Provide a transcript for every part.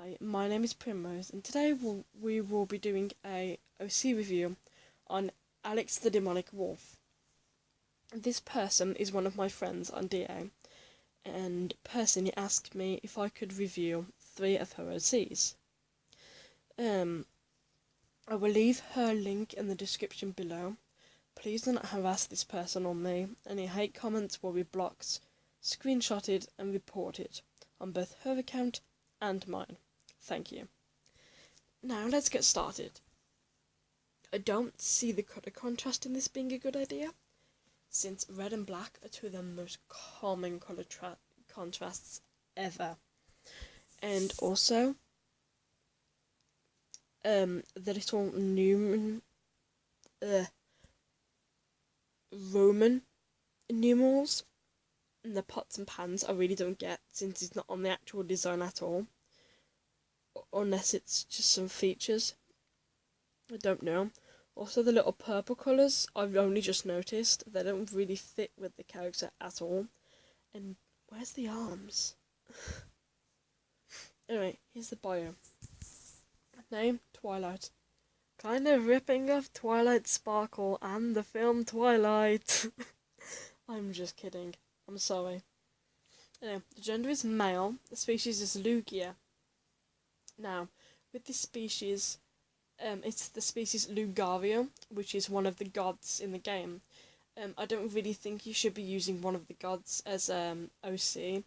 Hi, my name is Primrose, and today we will be doing a OC review on Alex the Demonic Wolf. This person is one of my friends on DA, and personally asked me if I could review 3 of her OCs. I will leave her link in the description below. Please do not harass this person on me. Any hate comments will be blocked, screenshotted, and reported on both her account and mine. Thank you. Now let's get started. I don't see the colour contrast in this being a good idea, since red and black are 2 of the most common colour contrasts ever. And also, the little Roman numerals in the pots and pans I really don't get, since it's not on the actual design at all. Unless it's just some features. I don't know. Also, the little purple colours, I've only just noticed. They don't really fit with the character at all. And where's the arms? Anyway, here's the bio. Name, Twilight. Kind of ripping off Twilight Sparkle and the film Twilight. I'm just kidding. I'm sorry. Anyway, the gender is male. The species is Lugia. Now, with this species, it's the species Lugia, which is one of the gods in the game. I don't really think you should be using one of the gods as OC,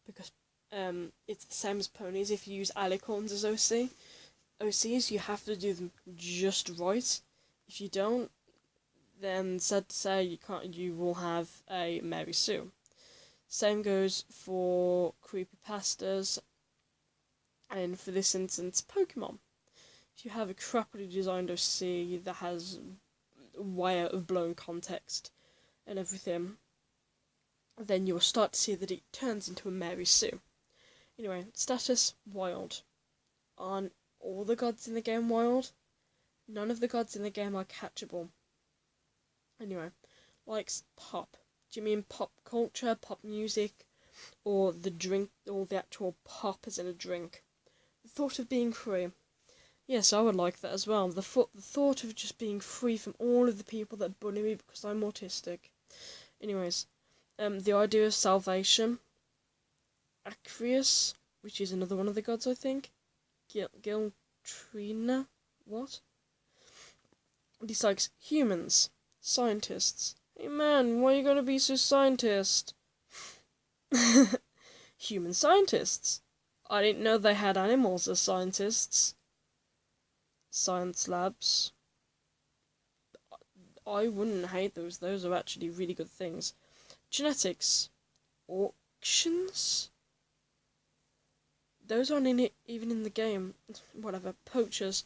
because it's the same as ponies. If you use alicorns as OCs, you have to do them just right. If you don't, then sad to say you will have a Mary Sue. Same goes for creepypastas. And for this instance, Pokemon. If you have a crappily designed OC that has way out of blown context and everything, then you will start to see that it turns into a Mary Sue. Anyway, status, wild. On all the gods in the game wild? None of the gods in the game are catchable. Anyway, likes pop. Do you mean pop culture, pop music, or the drink, or the actual pop as in a drink? The thought of being free. Yes, I would like that as well. The thought of just being free from all of the people that bully me because I'm autistic. Anyways, the idea of salvation. Acrius, which is another one of the gods, I think. Giltrina? What? Dislikes humans. Scientists. Hey man, why are you gonna be so scientist? Human scientists. I didn't know they had animals as scientists. Science labs. I wouldn't hate those. Those are actually really good things. Genetics. Auctions? Those aren't even in the game. Whatever. Poachers.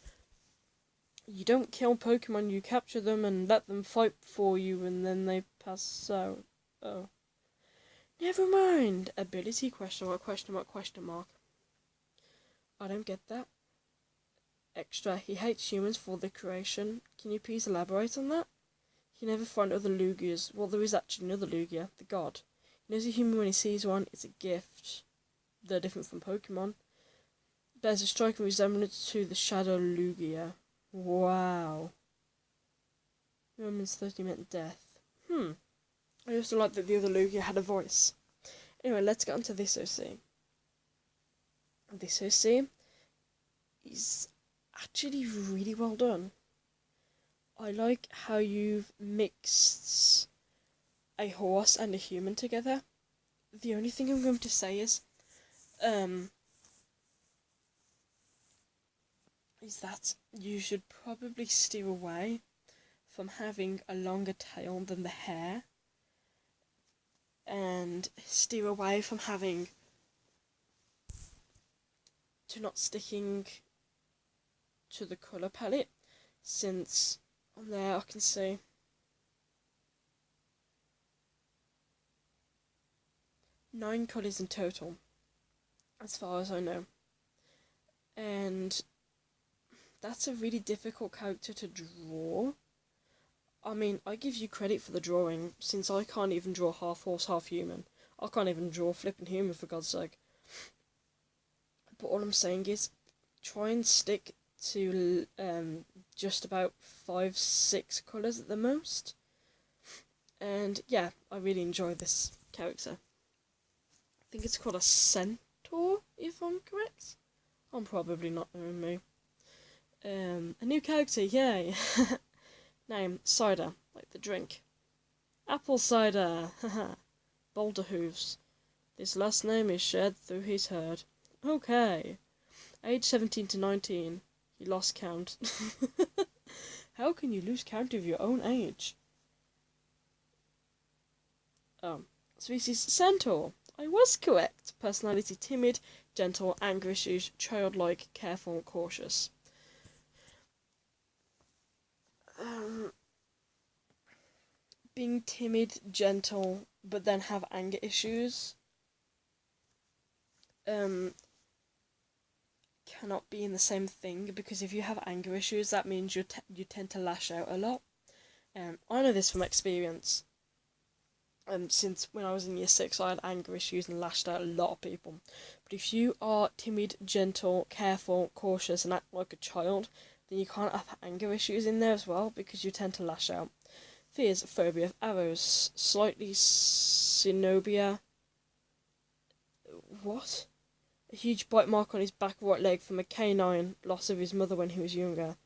You don't kill Pokemon, you capture them and let them fight for you and then they pass out. Oh. Never mind. Ability, question mark, question mark, question mark. I don't get that. Extra, he hates humans for their creation. Can you please elaborate on that? He never find other Lugias. Well, there is actually another Lugia, the god. He knows a human when he sees one. It's a gift. They're different from Pokemon. Bears a striking resemblance to the Shadow Lugia. Wow. Romans 30 meant death. I also like that the other Lugia had a voice. Anyway, let's get onto this OC. This OC is actually really well done. I like how you've mixed a horse and a human together. The only thing I'm going to say is that you should probably steer away from having a longer tail than the hair, and steer away from having not sticking to the colour palette, since on there I can see nine colours in total, as far as I know, and that's a really difficult character to draw. I mean, I give you credit for the drawing, since I can't even draw half horse, half human. I can't even draw flipping human, for God's sake. But all I'm saying is, try and stick to just about 5-6 colours at the most. And yeah, I really enjoy this character. I think it's called a centaur, if I'm correct. I'm probably not knowing me. A new character, yay! Name, Cider, like the drink. Apple cider, haha. Boulder hooves. This last name is shared through his herd. Okay. Age 17 to 19. He lost count. How can you lose count of your own age? Species centaur. I was correct. Personality timid, gentle, anger issues, childlike, careful, cautious. Being timid, gentle, but then have anger issues cannot be in the same thing, because if you have anger issues, that means you tend to lash out a lot. I know this from experience. Since when I was in year 6, I had anger issues and lashed out a lot of people. But if you are timid, gentle, careful, cautious, and act like a child, then you can't have anger issues in there as well, because you tend to lash out. Fears, phobia of arrows, slightly synobia. What? A huge bite mark on his back right leg from a canine, loss of his mother when he was younger.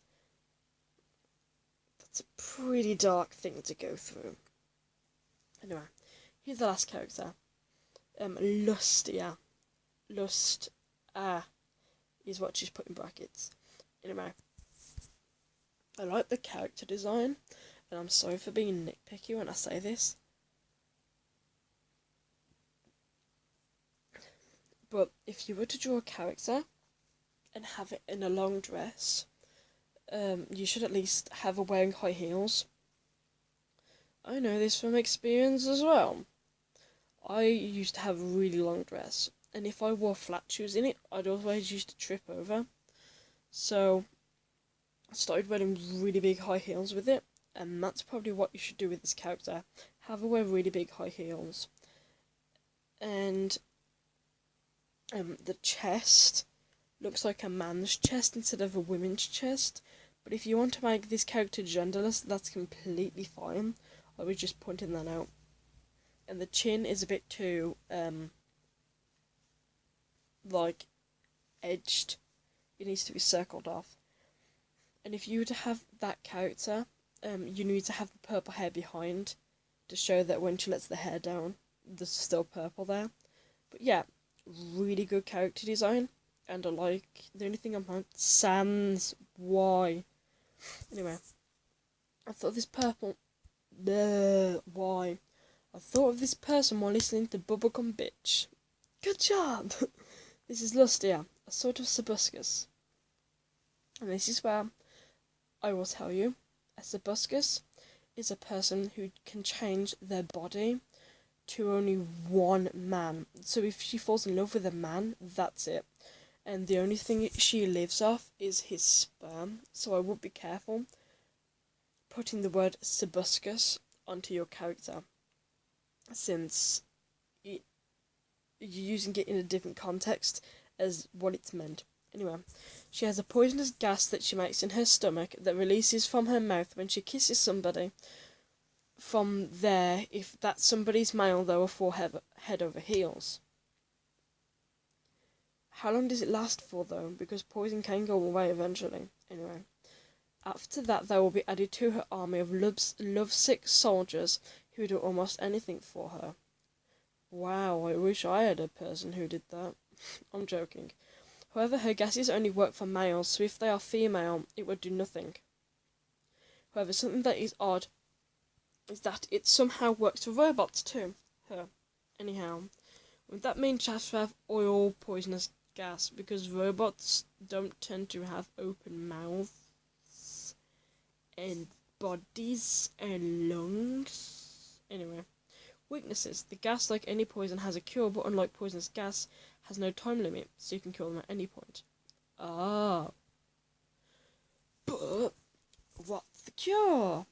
That's a pretty dark thing to go through. Anyway, here's the last character. Lusty. Lust, is what she's put in brackets. Anyway, I like the character design, and I'm sorry for being nitpicky when I say this. But if you were to draw a character and have it in a long dress, you should at least have her wearing high heels. I know this from experience as well. I used to have a really long dress, and if I wore flat shoes in it, I'd always used to trip over. So I started wearing really big high heels with it, and that's probably what you should do with this character. Have her wear really big high heels. And the chest looks like a man's chest instead of a woman's chest. But if you want to make this character genderless, that's completely fine. I was just pointing that out. And the chin is a bit too, like, edged. It needs to be circled off. And if you were to have that character, you need to have the purple hair behind to show that when she lets the hair down, there's still purple there. But yeah, really good character design, and I like, the only thing I'm like, sans, why? Anyway, I thought this purple, why? I thought of this person while listening to Bubblegum Bitch. Good job! This is Lusty, a sort of Sobuscus. And this is where I will tell you, a Sobuscus is a person who can change their body to only one man. So if she falls in love with a man, that's it. And the only thing she lives off is his sperm. So I would be careful putting the word Sobuscus onto your character, since you're using it in a different context as what it's meant. Anyway, she has a poisonous gas that she makes in her stomach that releases from her mouth when she kisses somebody. From there, if that somebody's male, they will fall head over heels. How long does it last for, though? Because poison can go away eventually. Anyway, after that, they will be added to her army of lovesick soldiers who do almost anything for her. Wow, I wish I had a person who did that. I'm joking. However, her gases only work for males, so if they are female, it would do nothing. However, something that is odd is that it somehow works for robots too. Anyhow, would that mean she has to have oil, poisonous gas, because robots don't tend to have open mouths and bodies and lungs? Anyway, weaknesses. The gas, like any poison, has a cure, but unlike poisonous gas, has no time limit, so you can kill them at any point. Ah. But what's the cure?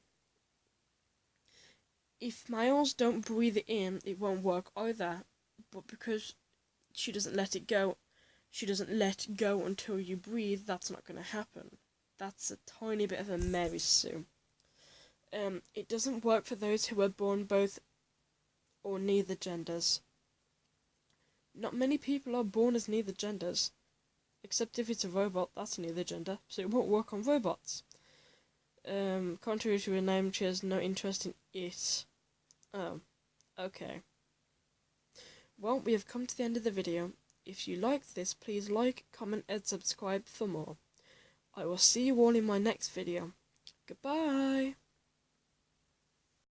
If males don't breathe it in, it won't work either. But because she doesn't let it go, she doesn't let go until you breathe, that's not going to happen. That's a tiny bit of a Mary Sue. It doesn't work for those who are born both or neither genders. Not many people are born as neither genders. Except if it's a robot, that's neither gender, so it won't work on robots. Contrary to her name, she has no interest in it. Oh, okay. Well, we have come to the end of the video. If you liked this, please like, comment, and subscribe for more. I will see you all in my next video. Goodbye!